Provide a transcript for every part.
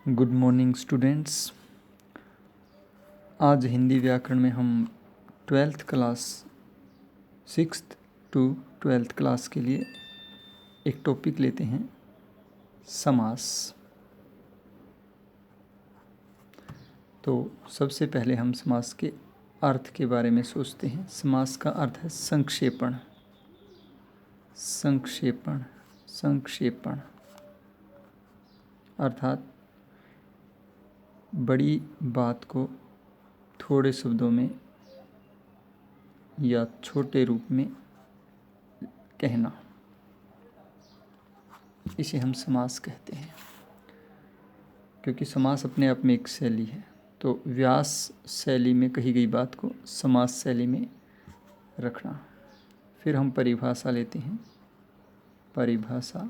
Good morning students. आज हिंदी व्याकरण में हम 12th class 6th to 12th class के लिए एक टॉपिक लेते हैं, समास। तो सबसे पहले हम समास के अर्थ के बारे में सोचते हैं। समास का अर्थ है संक्षेपण। संक्षेपण संक्षेपण अर्थात बड़ी बात को थोड़े शब्दों में या छोटे रूप में कहना, इसे हम समास कहते हैं। क्योंकि समास अपने आप में एक शैली है, तो व्यास शैली में कही गई बात को समास शैली में रखना। फिर हम परिभाषा लेते हैं। परिभाषा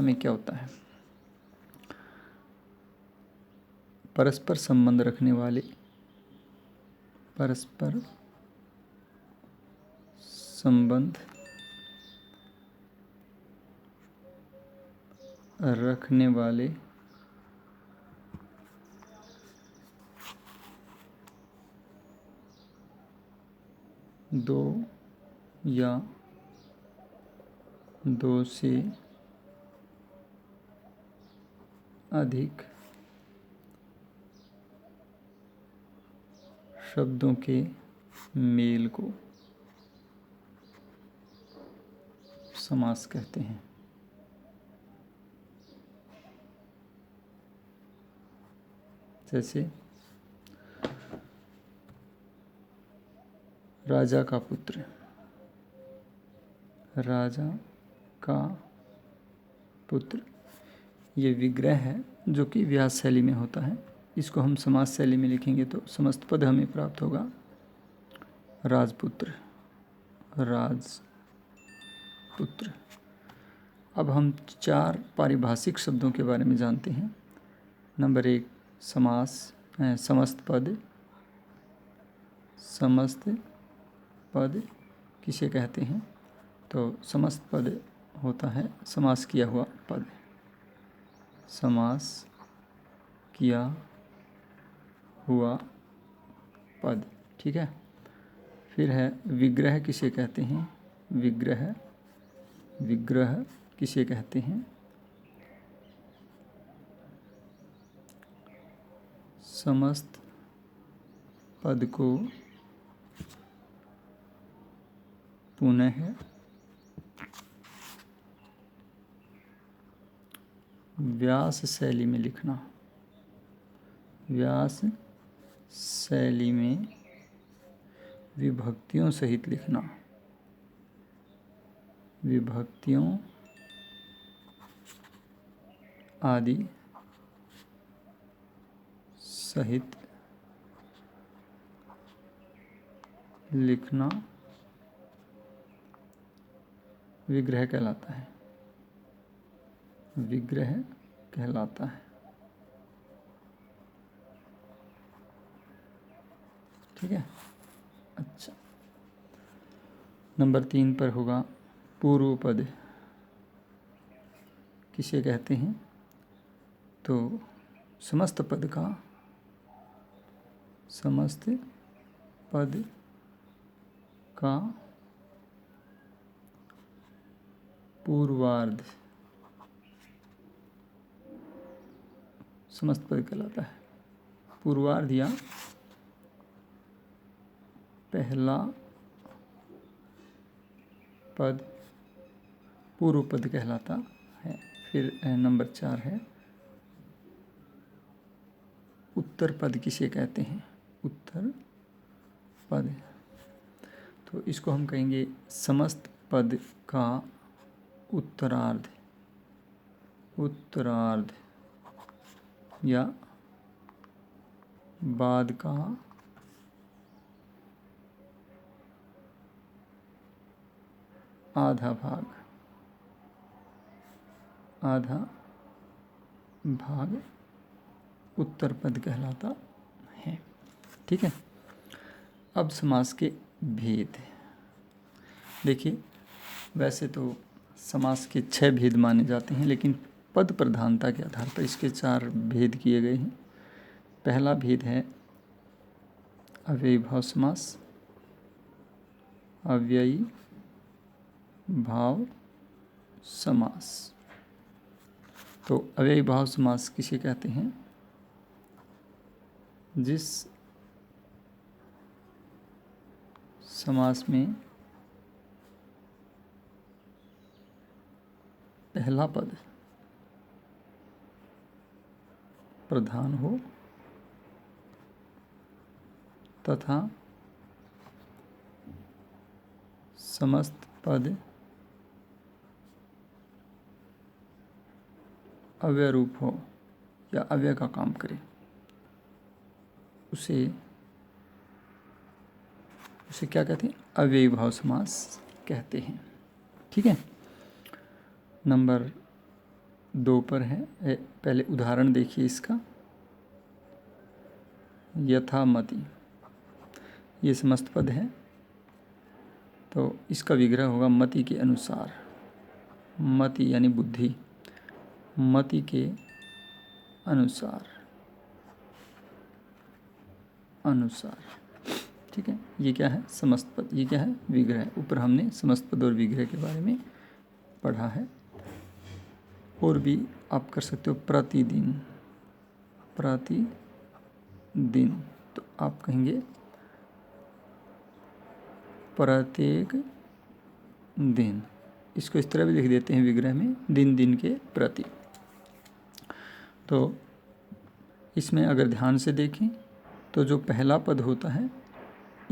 में क्या होता है? परस्पर संबंध रखने वाले, परस्पर संबंध रखने वाले दो या दो से अधिक शब्दों के मेल को समास कहते हैं। जैसे राजा का पुत्र, राजा का पुत्र, ये विग्रह है जो कि व्यास शैली में होता है। इसको हम समास शैली में लिखेंगे तो समस्त पद हमें प्राप्त होगा। राजपुत्र, राजपुत्र। अब हम 4 पारिभाषिक शब्दों के बारे में जानते हैं। नंबर 1 समास, समस्त पद। समस्त पद किसे कहते हैं? तो समस्त पद होता है समास किया हुआ पद। समास किया हुआ पद, ठीक है। फिर है विग्रह किसे कहते हैं? विग्रह किसे कहते हैं? समस्त पद को पुनः व्यास शैली में लिखना। व्यास शैली में विभक्तियों सहित लिखना। विभक्तियों आदि सहित लिखना विग्रह कहलाता है। विग्रह कहलाता है, ठीक है। अच्छा, नंबर 3 पर होगा पूर्व पद किसे कहते हैं? तो समस्त पद का पूर्वार्ध समस्त पद कहलाता है। पूर्वार्ध या पहला पद पूर्व पद कहलाता है। फिर नंबर 4 है उत्तर पद किसे कहते हैं? उत्तर पद, तो इसको हम कहेंगे समस्त पद का उत्तरार्ध। उत्तरार्ध या बाद का आधा भाग उत्तर पद कहलाता है, ठीक है। अब समास के भेद देखिए। वैसे तो समास के 6 भेद माने जाते हैं, लेकिन पद प्रधानता के आधार पर इसके 4 भेद किए गए हैं। पहला भेद है अव्ययी भाव समास, अव्ययी भाव समास। तो अव्ययी भाव समास किसे कहते हैं? जिस समास में पहला पद प्रधान हो तथा समस्त पद अव्यय रूप हो या अव्यय का काम करे, उसे क्या कहते हैं? अव्ययी भाव समास कहते हैं। ठीक है। नंबर 2 पर है, पहले उदाहरण देखिए इसका। यथामति, ये समस्त पद है, तो इसका विग्रह होगा मति के अनुसार। मति यानी बुद्धि, मति के अनुसार। ठीक है। ये क्या है? समस्त पद। ये क्या है? विग्रह। ऊपर हमने समस्त पद और विग्रह के बारे में पढ़ा है। और भी आप कर सकते हो प्रतिदिन। प्रतिदिन, तो आप कहेंगे प्रत्येक दिन। इसको इस तरह भी लिख देते हैं विग्रह में, दिन दिन के प्रति। तो इसमें अगर ध्यान से देखें तो जो पहला पद होता है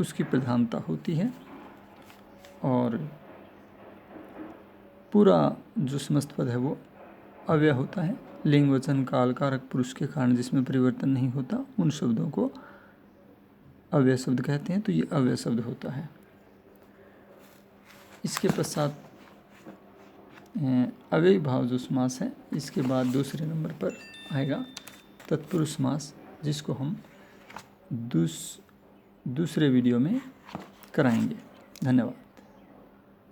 उसकी प्रधानता होती है, और पूरा जो समस्त पद है वो अव्यय होता है। लिंग वचन काल कारक पुरुष के कारण जिसमें परिवर्तन नहीं होता, उन शब्दों को अव्यय शब्द कहते हैं। तो ये अव्यय शब्द होता है। इसके पश्चात अव्ययी भाव जो समास है, इसके बाद दूसरे नंबर पर आएगा तत्पुरुष समास, जिसको हम दूसरे वीडियो में कराएंगे। धन्यवाद।